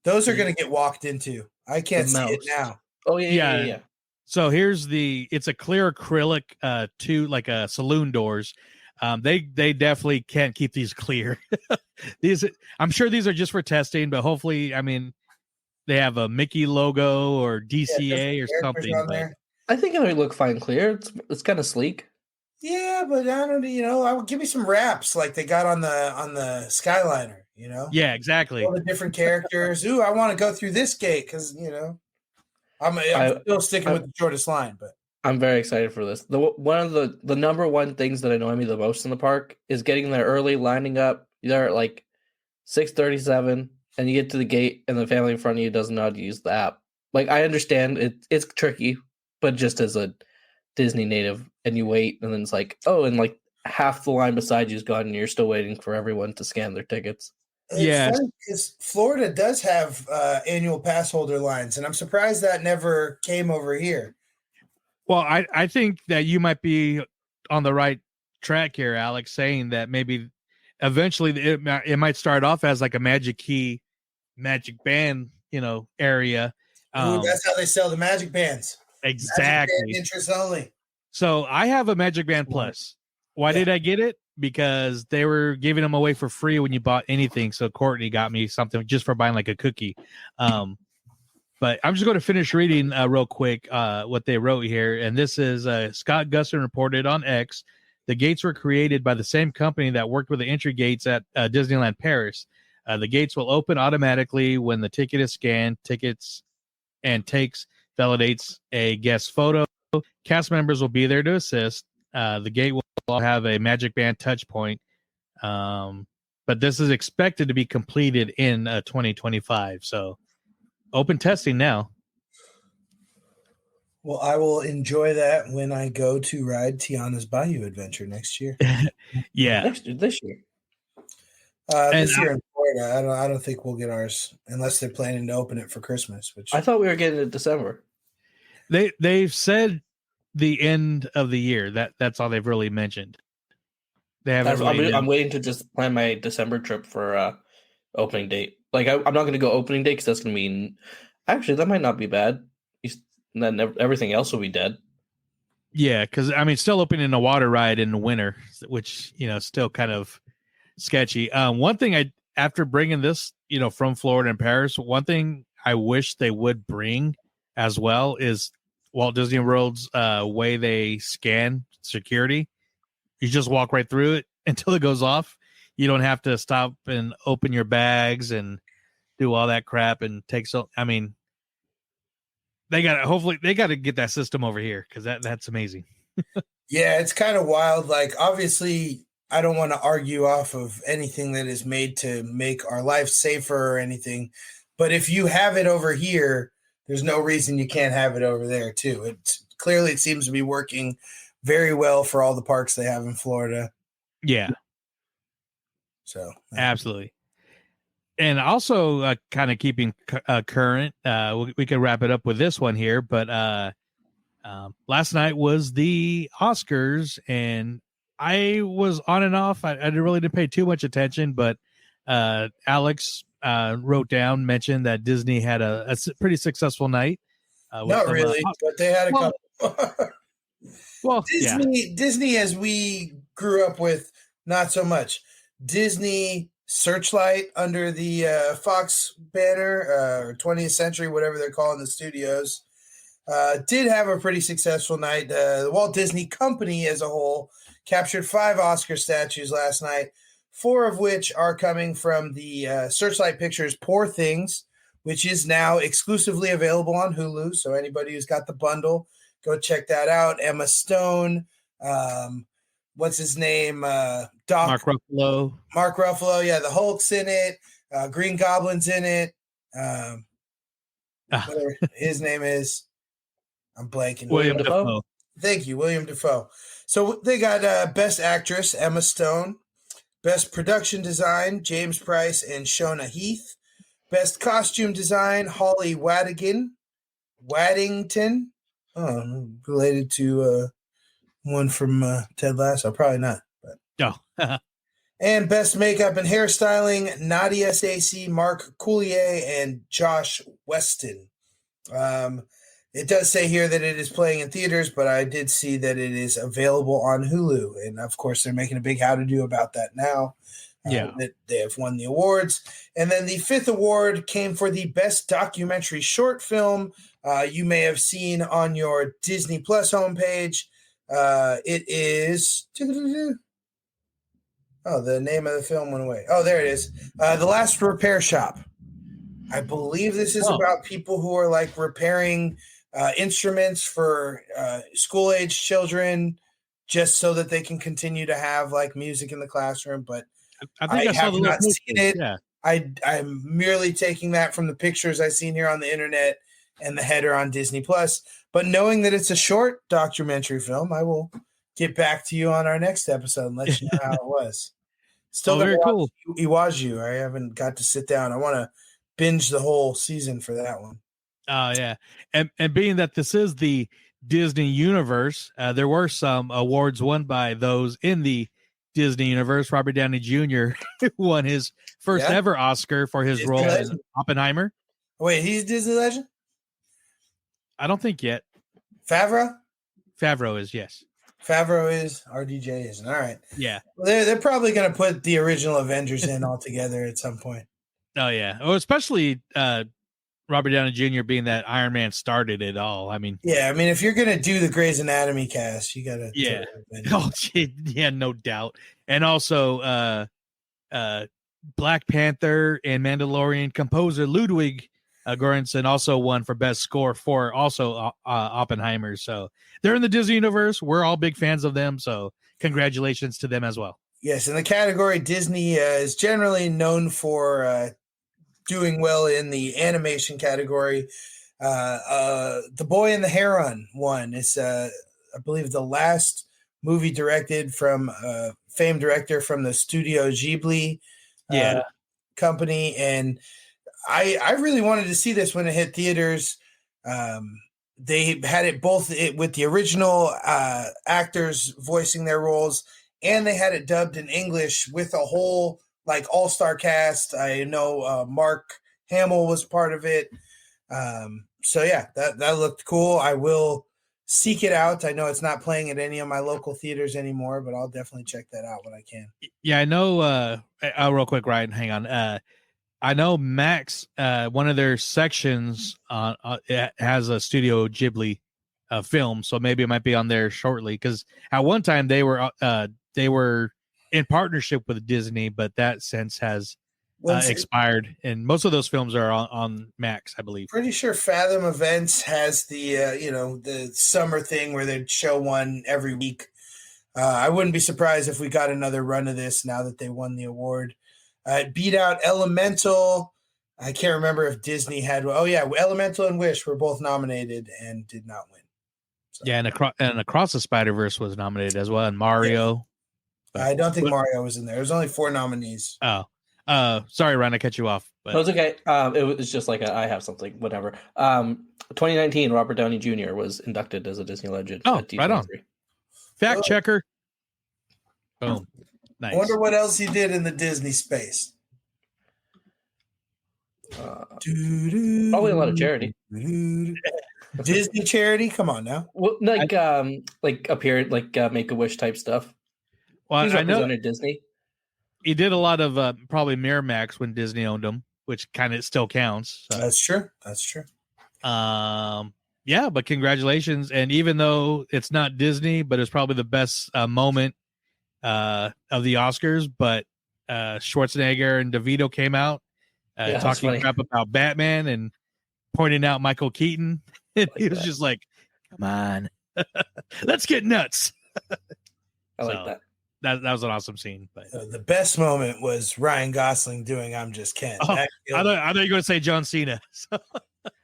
Those are going to get walked into. I can't see it now. Oh, yeah. So it's a clear acrylic saloon doors. They definitely can't keep these clear. I'm sure these are just for testing, but hopefully, I mean, they have a Mickey logo or DCA or something. But I think it would look fine clear. It's kind of sleek. Yeah, but I don't. I would give me some wraps like they got on the Skyliner. Yeah, exactly. All the different characters. Ooh, I want to go through this gate because I'm still sticking with the shortest line, but I'm very excited for this. One of the number one things that annoy me the most in the park is getting there early, lining up. You're at like 6:37, and you get to the gate, and the family in front of you doesn't know how to use the app. Like, I understand it's tricky, but just as a Disney native, and you wait, and then it's like, oh, and like half the line beside you is gone, and you're still waiting for everyone to scan their tickets. It's funny because Florida does have annual pass holder lines, and I'm surprised that never came over here. Well, I think that you might be on the right track here, Alex, saying that maybe eventually it might start off as like a magic key, magic band, area. That's how they sell the magic bands. Exactly. Magic band interest only. So I have a Magic Band Plus. Why did I get it? Because they were giving them away for free when you bought anything. So Courtney got me something just for buying like a cookie. But I'm just going to finish reading real quick what they wrote here. And this is Scott Gustin reported on X. The gates were created by the same company that worked with the entry gates at Disneyland Paris. The gates will open automatically when the ticket is scanned, validates a guest photo. Cast members will be there to assist. The gate will have a Magic Band touch point. But this is expected to be completed in 2025. So open testing now. Well, I will enjoy that when I go to ride Tiana's Bayou Adventure next year. Yeah. This year. This year in Florida, I don't think we'll get ours unless they're planning to open it for Christmas. Which I thought we were getting it in December. They've said the end of the year. That's all they've really mentioned. They haven't. I'm waiting to just plan my December trip for opening date. Like I'm not going to go opening date because that's going to mean. Actually, that might not be bad. Then everything else will be dead. Yeah, because I mean, still opening a water ride in the winter, which still kind of sketchy. One thing after bringing this, from Florida and Paris, one thing I wish they would bring as well is Walt Disney World's way they scan security. You just walk right through it until it goes off. You don't have to stop and open your bags and do all that crap and take they got to get that system over here because that's amazing. Yeah, it's kind of wild. Like, obviously, I don't want to argue off of anything that is made to make our life safer or anything. But if you have it over here, there's no reason you can't have it over there too. It seems to be working very well for all the parks they have in Florida. Yeah. So absolutely. And also kind of keeping current, we could wrap it up with this one here, but last night was the Oscars and I was on and off. I really didn't pay too much attention, but Alex mentioned that Disney had a pretty successful night. Not really, but they had a couple. Well, Disney as we grew up with, not so much. Disney Searchlight under the Fox banner, or 20th Century, whatever they're calling the studios, did have a pretty successful night. The Walt Disney Company as a whole captured 5 Oscar statues last night, 4 of which are coming from the Searchlight Pictures Poor Things, which is now exclusively available on Hulu. So anybody who's got the bundle, go check that out. Emma Stone, what's his name? Mark Ruffalo. Mark Ruffalo, yeah, the Hulk's in it. Green Goblin's in it. Whatever his name is. I'm blanking. William Dafoe. Thank you, William Dafoe. So they got Best Actress, Emma Stone. Best Production Design, James Price and Shona Heath. Best Costume Design, Holly Waddington. Oh, related to one from Ted Lasso. Probably not. But. No. And Best Makeup and Hairstyling, Nadia Stacey, Mark Coulier, and Josh Weston. It does say here that it is playing in theaters, but I did see that it is available on Hulu. And, of course, they're making a big how-to-do about that now. That they have won the awards. And then the 5th award came for the Best Documentary Short Film. You may have seen on your Disney Plus homepage. It is... Oh, the name of the film went away. Oh, there it is. The Last Repair Shop. I believe this is about people who are like repairing instruments for school-age children just so that they can continue to have like music in the classroom. But I think I have not seen it. Yeah. I'm merely taking that from the pictures I've seen here on the internet and the header on Disney Plus. But knowing that it's a short documentary film, I will get back to you on our next episode and let you know how it was. Still very cool. Iwaju. I haven't got to sit down. I want to binge the whole season for that one. Oh yeah, and being that this is the Disney universe, there were some awards won by those in the Disney universe. Robert Downey Jr. won his first ever Oscar for his role as Oppenheimer. Wait, he's Disney legend? I don't think yet. Favreau is, yes. Favreau is, RDJ isn't. All right. Yeah. Well, they're probably going to put the original Avengers in all together at some point. Oh, yeah. Oh, especially Robert Downey Jr. being that Iron Man started it all. I mean, if you're going to do the Grey's Anatomy cast, you got to. Yeah. Oh, yeah, no doubt. And also Black Panther and Mandalorian composer Ludwig Göransson also won for best score for also Oppenheimer. So they're in the Disney universe. We're all big fans of them. So congratulations to them as well. Yes, in the category, Disney is generally known for doing well in the animation category. The Boy and the Heron won. It's, I believe, the last movie directed from famed director from the Studio Ghibli company. And I really wanted to see this when it hit theaters. They had it both with the original actors voicing their roles, and they had it dubbed in English with a whole like all-star cast. I know Mark Hamill was part of it. So yeah, that looked cool. I will seek it out. I know it's not playing at any of my local theaters anymore, but I'll definitely check that out when I can. Yeah, I know. Real quick, Ryan, hang on. I know Max, one of their sections has a Studio Ghibli film, so maybe it might be on there shortly. Because at one time they were in partnership with Disney, but that since has expired, and most of those films are on Max, I believe. Pretty sure Fathom Events has the the summer thing where they'd show one every week. I wouldn't be surprised if we got another run of this now that they won the award. It beat out Elemental. I can't remember if Disney had. Oh yeah, Elemental and Wish were both nominated and did not win. So. Yeah, and Across the Spider-Verse was nominated as well, and Mario. Yeah. I don't think Mario was in there. There's only 4 nominees. Oh, sorry, Ryan, I cut you off. But no, it's okay. It was just like I have something, whatever. 2019, Robert Downey Jr. was inducted as a Disney legend. Oh, right on. Fact checker. Boom. Nice. I wonder what else he did in the Disney space. Probably a lot of charity. Disney charity? Come on now. Well, like appear like Make-A-Wish type stuff. Well, He's represented Disney. he did a lot of probably Miramax when Disney owned them, which kind of still counts. So. That's true. That's true. Yeah, but congratulations. And even though it's not Disney, but it's probably the best moment of the Oscars, but Schwarzenegger and DeVito came out talking crap about Batman and pointing out Michael Keaton. And he was just like, come on, let's get nuts. I like that. That was an awesome scene. But the best moment was Ryan Gosling doing "I'm Just Ken." Oh, I thought you were going to say John Cena.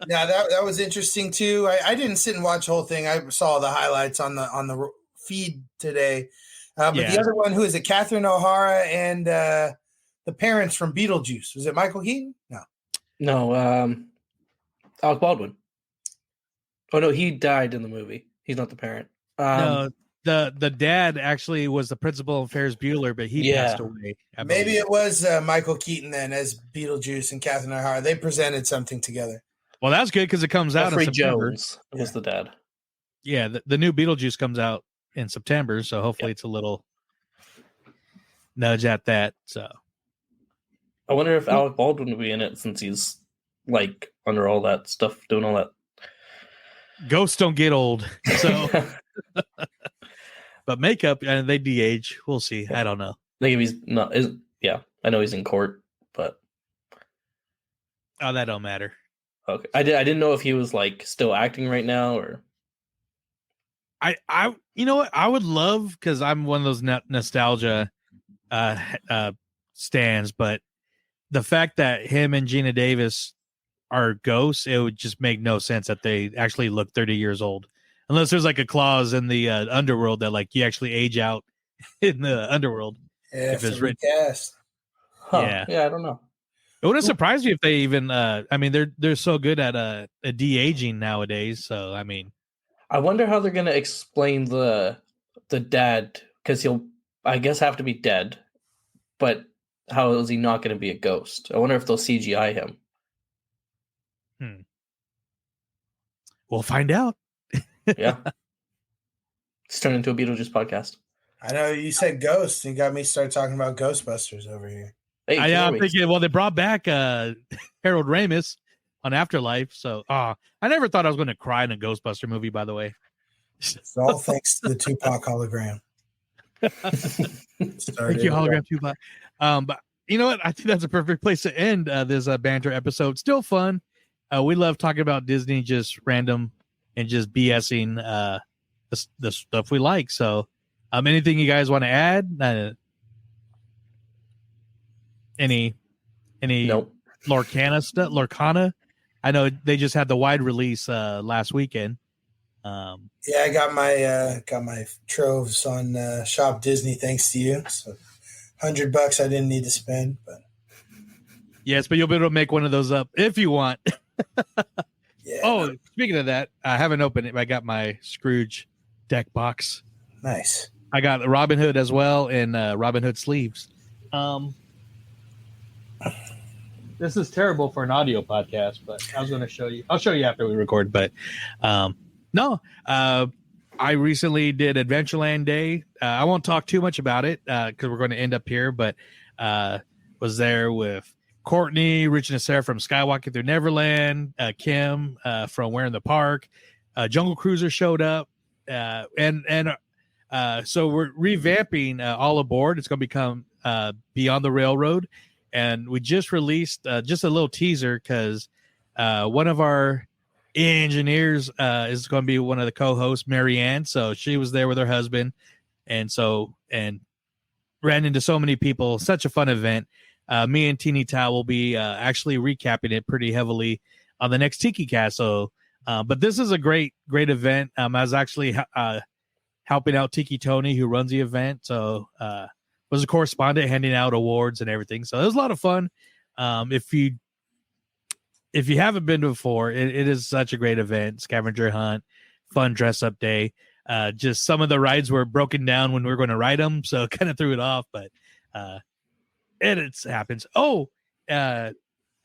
Yeah, that was interesting too. I didn't sit and watch the whole thing. I saw the highlights on the feed today. But the other one, who is it? Catherine O'Hara and the parents from Beetlejuice. Was it Michael Keaton? No, Alec Baldwin. Oh no, he died in the movie. He's not the parent. No, the dad actually was the principal in Ferris Bueller, but he passed away. Maybe it was Michael Keaton then as Beetlejuice and Catherine O'Hara. They presented something together. Well, that's good because it comes out in September. Jones was the dad. Yeah, the new Beetlejuice comes out in September, so hopefully it's a little nudge at that. So I wonder if Alec Baldwin will be in it since he's like under all that stuff, doing all that. Ghosts don't get old, so. But makeup, and they de-age. We'll see. I don't know. Like if he's not, I know he's in court, but that don't matter. Okay, I didn't know if he was like still acting right now or. I you know what I would love, because I'm one of those nostalgia stands, but the fact that him and Gina Davis are ghosts, it would just make no sense that they actually look 30 years old. Unless there's like a clause in the underworld that like you actually age out in the underworld. Yeah, if it's written. Yeah, I don't know. It wouldn't surprise me if they even. I mean, they're so good at a de-aging nowadays. So I mean, I wonder how they're gonna explain the dad, because he'll, I guess, have to be dead. But how is he not going to be a ghost? I wonder if they'll CGI him. We'll find out. Yeah. It's turned into a Beetlejuice podcast. I know you said ghosts. You got me started talking about Ghostbusters over here. Hey, I'm thinking, well, they brought back Harold Ramis on Afterlife. So I never thought I was going to cry in a Ghostbuster movie, by the way. It's all thanks to the Tupac hologram. Thank you, hologram Tupac. But you know what? I think that's a perfect place to end this banter episode. Still fun. We love talking about Disney, just random and just BSing the stuff we like. So anything you guys want to add? Any nope. Lorcana? I know they just had the wide release last weekend. Yeah, I got my troves on Shop Disney thanks to you. So $100 I didn't need to spend, but yes, but you'll be able to make one of those up if you want. Yeah. Oh, speaking of that, I haven't opened it. I got my Scrooge deck box. Nice. I got Robin Hood as well and Robin Hood sleeves. This is terrible for an audio podcast, but I was going to show you. I'll show you after we record. But no, I recently did Adventureland Day. I won't talk too much about it because we're going to end up here. But was there with Courtney, Rich and Sarah from Skywalking Through Neverland, Kim from Where in the Park, Jungle Cruiser showed up, and so we're revamping All Aboard. It's going to become Beyond the Railroad, and we just released just a little teaser because one of our engineers is going to be one of the co-hosts, Marianne. So she was there with her husband, and ran into so many people. Such a fun event. Me and Teeny Tao will be actually recapping it pretty heavily on the next Tiki Cast. So, but this is a great event. I was actually helping out Tiki Tony, who runs the event. So, was a correspondent handing out awards and everything. So it was a lot of fun. If you haven't been before, it is such a great event. Scavenger hunt, fun dress up day. Just some of the rides were broken down when we were going to ride them, so it kind of threw it off. But it happens. Oh, and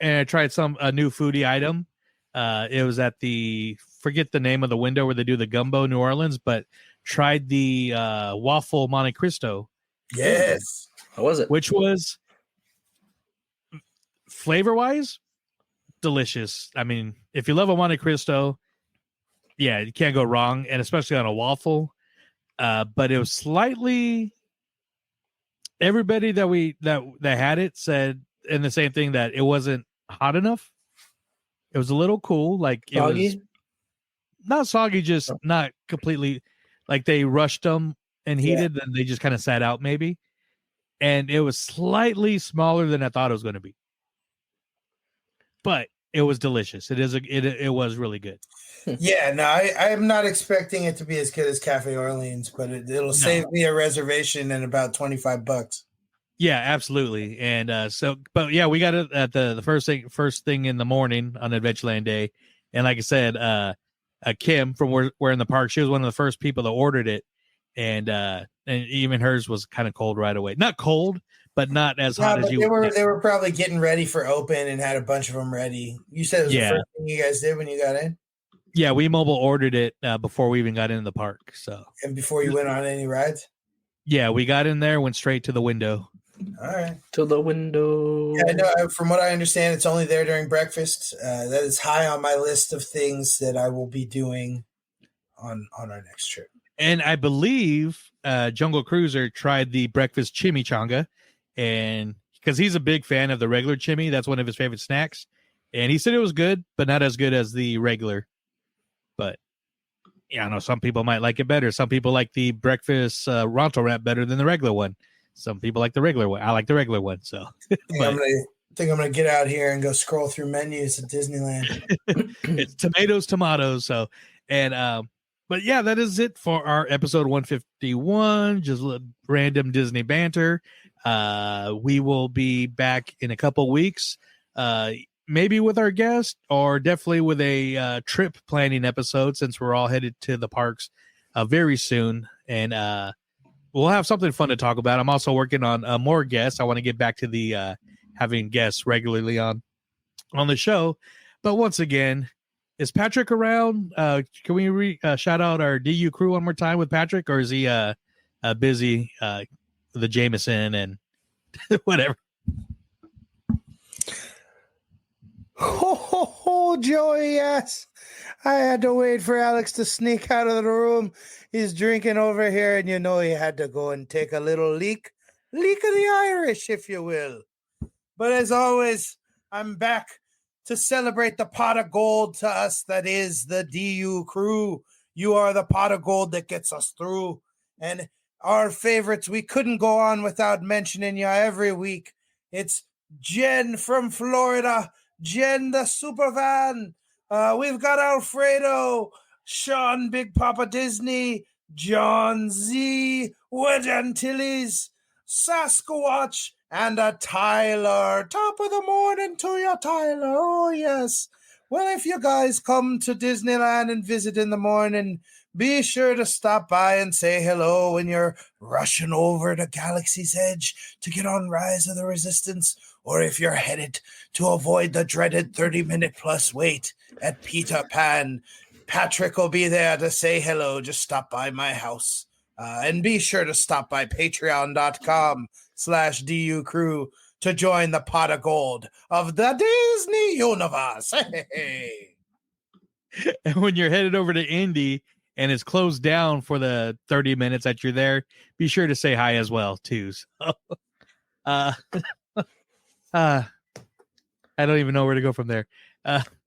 I tried a new foodie item. It was at forget the name of the window where they do the gumbo, New Orleans, but tried the waffle Monte Cristo. Yes. How was it? Which was flavor-wise delicious. I mean, if you love a Monte Cristo, yeah, you can't go wrong, and especially on a waffle. But it was slightly. Everybody that had it said in the same thing that it wasn't hot enough. It was a little cool, like it Soggy? was not soggy, just not completely. Like they rushed them and heated, and they just kind of sat out maybe. And it was slightly smaller than I thought it was going to be, but it was delicious. It was really good. Yeah, no, I'm not expecting it to be as good as Cafe Orleans, but it'll save me a reservation and about $25. Yeah, absolutely. And but yeah, we got it at the first thing in the morning on Adventureland Day. And like I said, Kim from we're in the park, she was one of the first people that ordered it. And even hers was kind of cold right away. Not cold, but not as hot as you. They were probably getting ready for open and had a bunch of them ready. You said it was the first thing you guys did when you got in? Yeah, we mobile ordered it before we even got into the park. So and before you went on any rides? Yeah, we got in there, went straight to the window. All right. To the window. Yeah, no, from what I understand, it's only there during breakfast. That is high on my list of things that I will be doing on our next trip. And I believe Jungle Cruiser tried the breakfast chimichanga, and because he's a big fan of the regular chimi, that's one of his favorite snacks. And he said it was good, but not as good as the regular. But yeah, I know some people might like it better. Some people like the breakfast Ronto wrap better than the regular one. Some people like the regular one. I like the regular one. So I think I'm gonna get out here and go scroll through menus at Disneyland. It's tomatoes. So but yeah, that is it for our episode 151. Just random Disney banter. We will be back in a couple weeks. Maybe with our guest, or definitely with a trip planning episode, since we're all headed to the parks very soon. And we'll have something fun to talk about. I'm also working on more guests. I want to get back to the having guests regularly on the show. But once again, is Patrick around? Can we shout out our DU crew one more time with Patrick, or is he busy with the Jameson and whatever? Oh, Joey, yes. I had to wait for Alex to sneak out of the room. He's drinking over here, and he had to go and take a little leak of the Irish, if you will. But as always, I'm back to celebrate the pot of gold to us that is the DU crew. You are the pot of gold that gets us through. And our favorites, we couldn't go on without mentioning you every week. It's Jen from Florida, Jen the super van. We've got Alfredo, Sean Big Papa Disney, John Z, Wedge Antilles, Sasquatch, and a Tyler. Top of the morning to you, Tyler. Oh, yes. Well, if you guys come to Disneyland and visit in the morning, be sure to stop by and say hello when you're rushing over to Galaxy's Edge to get on Rise of the Resistance, or if you're headed to avoid the dreaded 30-minute plus wait at Peter Pan. Patrick will be there to say hello. Just stop by my house. And be sure to stop by patreon.com/DU crew to join the pot of gold of the Disney universe. Hey. And when you're headed over to Indy and it's closed down for the 30 minutes that you're there, be sure to say hi as well, too. So, I don't even know where to go from there.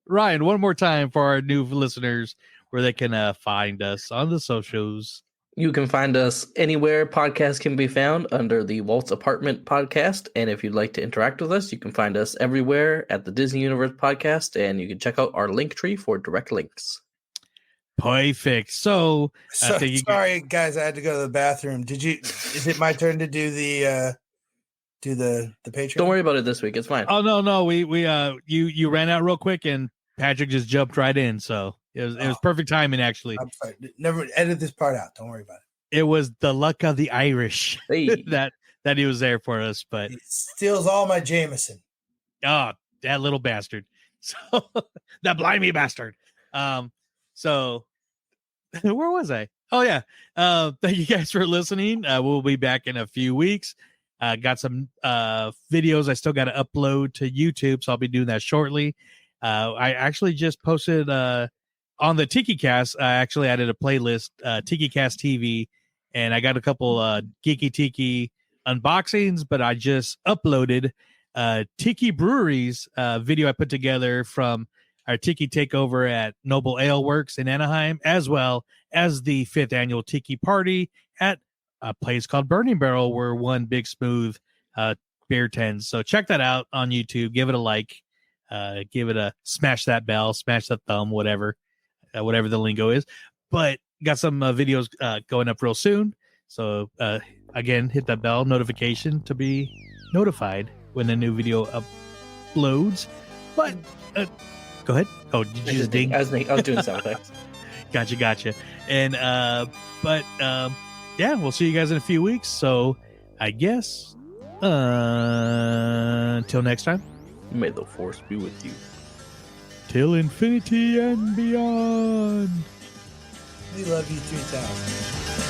Ryan, one more time for our new listeners where they can find us on the socials. You can find us anywhere podcasts can be found under the Walt's Apartment Podcast. And if you'd like to interact with us, you can find us everywhere at the Disney Universe Podcast. And you can check out our link tree for direct links. Perfect. So sorry, guys, I had to go to the bathroom. Is it my turn to do the Patreon? Don't worry about it this week. It's fine. Oh, no. You ran out real quick and Patrick just jumped right in. So it was perfect timing, actually. I'm sorry. Never edit this part out. Don't worry about it. It was the luck of the Irish that he was there for us, but he steals all my Jameson. Oh, that little bastard. So that blimey bastard. So where was I? Oh yeah. Thank you guys for listening. We'll be back in a few weeks. Got some videos I still got to upload to YouTube, so I'll be doing that shortly. I actually just posted on the Tiki Cast. I actually added a playlist, Tiki Cast TV, and I got a couple Geeky Tiki unboxings, but I just uploaded Tiki Brewery's video I put together from our Tiki Takeover at Noble Ale Works in Anaheim, as well as the 5th annual Tiki Party at a place called Burning Barrel, where one big smooth beer tends. So check that out on YouTube. Give it a like. Give it a smash that bell, smash that thumb, whatever the lingo is. But got some videos going up real soon. So again, hit that bell notification to be notified when a new video uploads. But go ahead. Oh, did you just ding? I was doing sound effects. Gotcha. And yeah, we'll see you guys in a few weeks. So I guess until next time. May the force be with you. Till infinity and beyond. We love you 3000.